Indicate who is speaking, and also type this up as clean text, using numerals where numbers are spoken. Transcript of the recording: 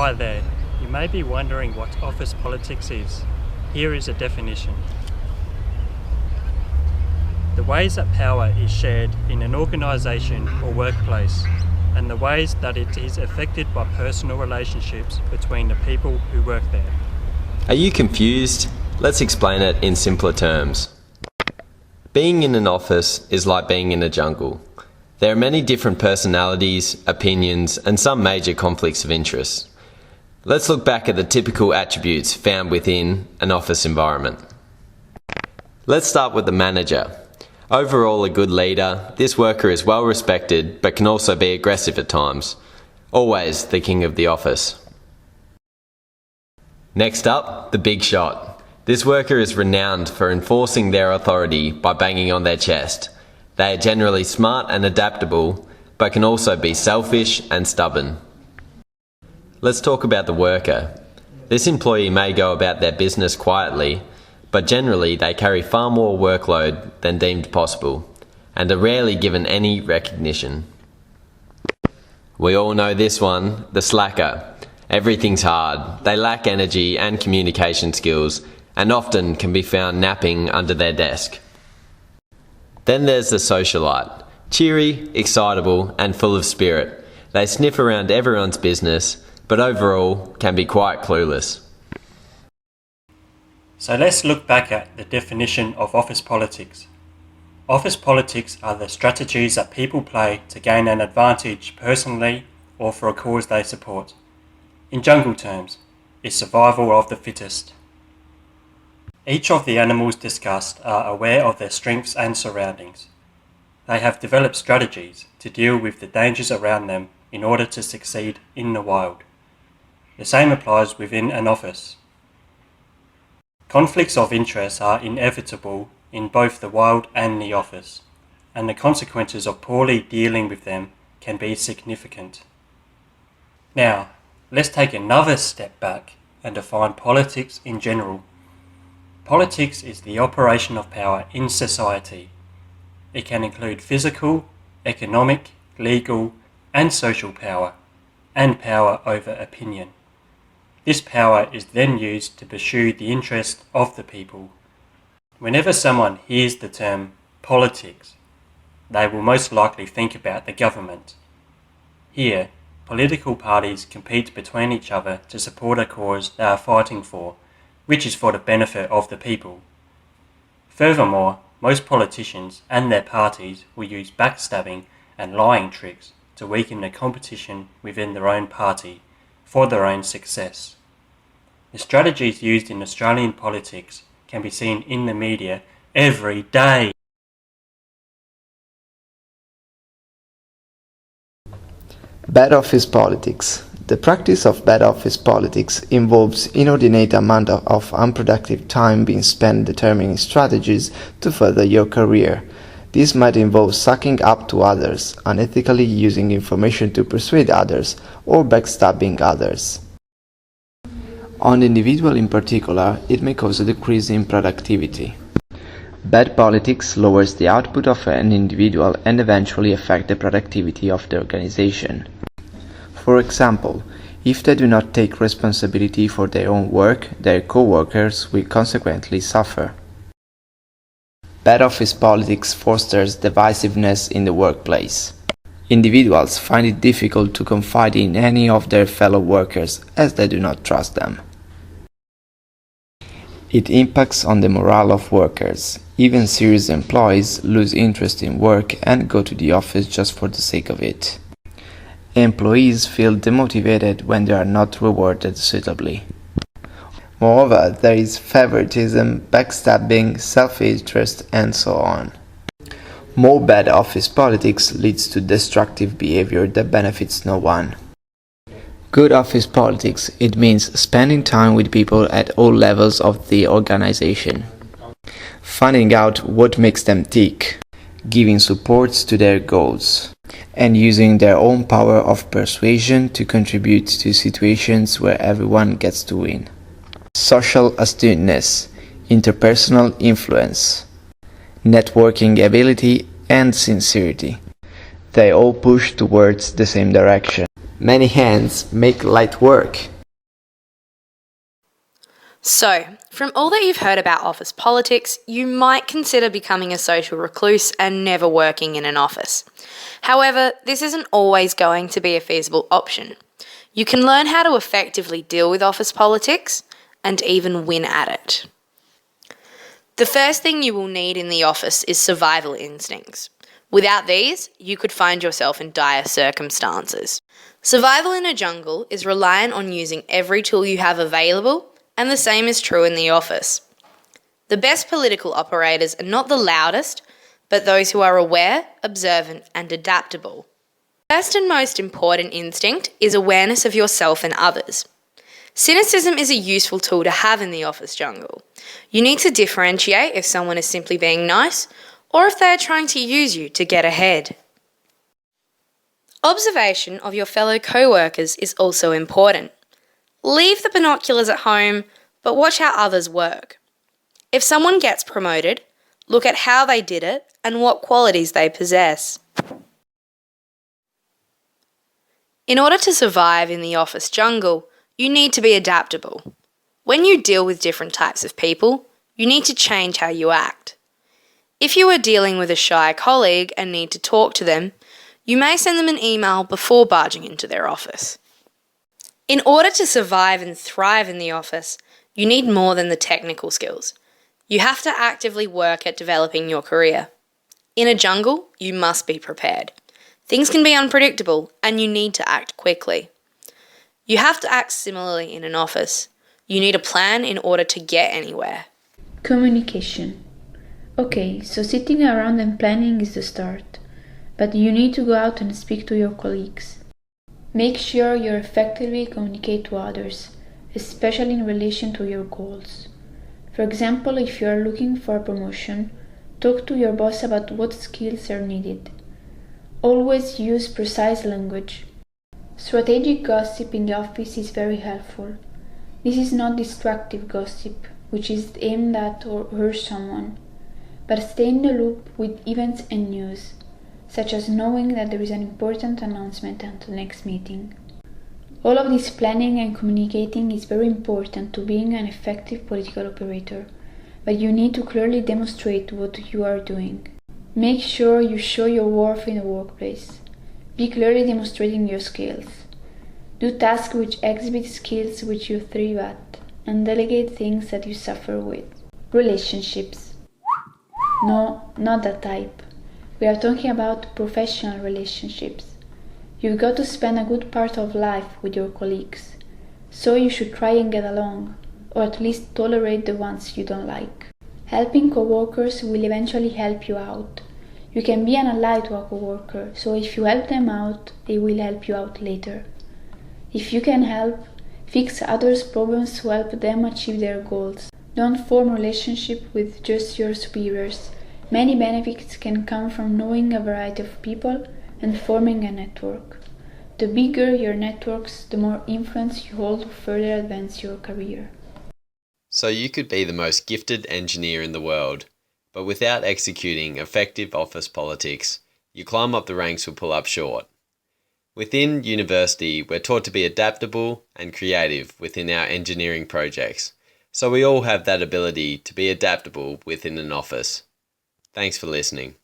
Speaker 1: Hi there, you may be wondering what office politics is. Here is a definition. The ways that power is shared in an organisation or workplace, and the ways that it is affected by personal relationships between the people who work there.
Speaker 2: Are you confused? Let's explain it in simpler terms. Being in an office is like being in a jungle. There are many different personalities, opinions, and some major conflicts of interest. Let's look back at the typical attributes found within an office environment. Let's start with the manager. Overall a good leader, this worker is well respected but can also be aggressive at times. Always the king of the office. Next up, the big shot. This worker is renowned for enforcing their authority by banging on their chest. They are generally smart and adaptable, but can also be selfish and stubborn. Let's talk about the worker. This employee may go about their business quietly, but generally they carry far more workload than deemed possible, and are rarely given any recognition. We all know this one, the slacker. Everything's hard. They lack energy and communication skills, and often can be found napping under their desk. Then there's the socialite. Cheery, excitable, and full of spirit. They sniff around everyone's business, but overall can be quite clueless.
Speaker 1: So let's look back at the definition of office politics. Office politics are the strategies that people play to gain an advantage personally or for a cause they support. In jungle terms, it's survival of the fittest. Each of the animals discussed are aware of their strengths and surroundings. They have developed strategies to deal with the dangers around them in order to succeed in the wild. The same applies within an office. Conflicts of interest are inevitable in both the wild and the office, and the consequences of poorly dealing with them can be significant. Now, let's take another step back and define politics in general. Politics is the operation of power in society. It can include physical, economic, legal, and social power, and power over opinion. This power is then used to pursue the interest of the people. Whenever someone hears the term politics, they will most likely think about the government. Here, political parties compete between each other to support a cause they are fighting for, which is for the benefit of the people. Furthermore, most politicians and their parties will use backstabbing and lying tricks to weaken the competition within their own party for their own success. The strategies used in Australian politics can be seen in the media every day.
Speaker 3: Bad office politics. The practice of bad office politics involves inordinate amount of unproductive time being spent determining strategies to further your career. This might involve sucking up to others, unethically using information to persuade others, or backstabbing others. On the individual in particular, it may cause a decrease in productivity. Bad politics lowers the output of an individual and eventually affect the productivity of the organization. For example, if they do not take responsibility for their own work, their co-workers will consequently suffer. Bad office politics fosters divisiveness in the workplace. Individuals find it difficult to confide in any of their fellow workers as they do not trust them. It impacts on the morale of workers. Even serious employees lose interest in work and go to the office just for the sake of it. Employees feel demotivated when they are not rewarded suitably. Moreover, there is favoritism, backstabbing, self-interest, and so on. More bad office politics leads to destructive behavior that benefits no one. Good office politics, it means spending time with people at all levels of the organization, finding out what makes them tick, giving support to their goals, and using their own power of persuasion to contribute to situations where everyone gets to win. Social astuteness, interpersonal influence, networking ability, and sincerity. They all push towards the same direction. Many hands make light work.
Speaker 4: So, from all that you've heard about office politics, you might consider becoming a social recluse and never working in an office. However, this isn't always going to be a feasible option. You can learn how to effectively deal with office politics and even win at it. The first thing you will need in the office is survival instincts. Without these, you could find yourself in dire circumstances. Survival in a jungle is reliant on using every tool you have available, and the same is true in the office. The best political operators are not the loudest, but those who are aware, observant, and adaptable. The first and most important instinct is awareness of yourself and others. Cynicism is a useful tool to have in the office jungle. You need to differentiate if someone is simply being nice or if they are trying to use you to get ahead. Observation of your fellow co-workers is also important. Leave the binoculars at home, but watch how others work. If someone gets promoted, look at how they did it and what qualities they possess. In order to survive in the office jungle, you need to be adaptable. When you deal with different types of people, you need to change how you act. If you are dealing with a shy colleague and need to talk to them, you may send them an email before barging into their office. In order to survive and thrive in the office, you need more than the technical skills. You have to actively work at developing your career. In a jungle, you must be prepared. Things can be unpredictable and you need to act quickly. You have to act similarly in an office. You need a plan in order to get anywhere.
Speaker 5: Communication. Okay, so sitting around and planning is the start, but you need to go out and speak to your colleagues. Make sure you effectively communicate to others, especially in relation to your goals. For example, if you are looking for a promotion, talk to your boss about what skills are needed. Always use precise language. Strategic gossip in the office is very helpful. This is not destructive gossip, which is aimed at or hurt someone, but stay in the loop with events and news, such as knowing that there is an important announcement at the next meeting. All of this planning and communicating is very important to being an effective political operator, but you need to clearly demonstrate what you are doing. Make sure you show your worth in the workplace. Be clearly demonstrating your skills. Do tasks which exhibit skills which you thrive at, and delegate things that you suffer with. Relationships. No, not that type. We are talking about professional relationships. You've got to spend a good part of life with your colleagues, so you should try and get along, or at least tolerate the ones you don't like. Helping coworkers will eventually help you out. You can be an ally to a coworker, so if you help them out, they will help you out later. If you can help, fix others' problems to help them achieve their goals. Don't form a relationship with just your superiors. Many benefits can come from knowing a variety of people and forming a network. The bigger your networks, the more influence you hold to further advance your career.
Speaker 2: So you could be the most gifted engineer in the world, but without executing effective office politics, your climb up the ranks will pull up short. Within university, we're taught to be adaptable and creative within our engineering projects, so we all have that ability to be adaptable within an office. Thanks for listening.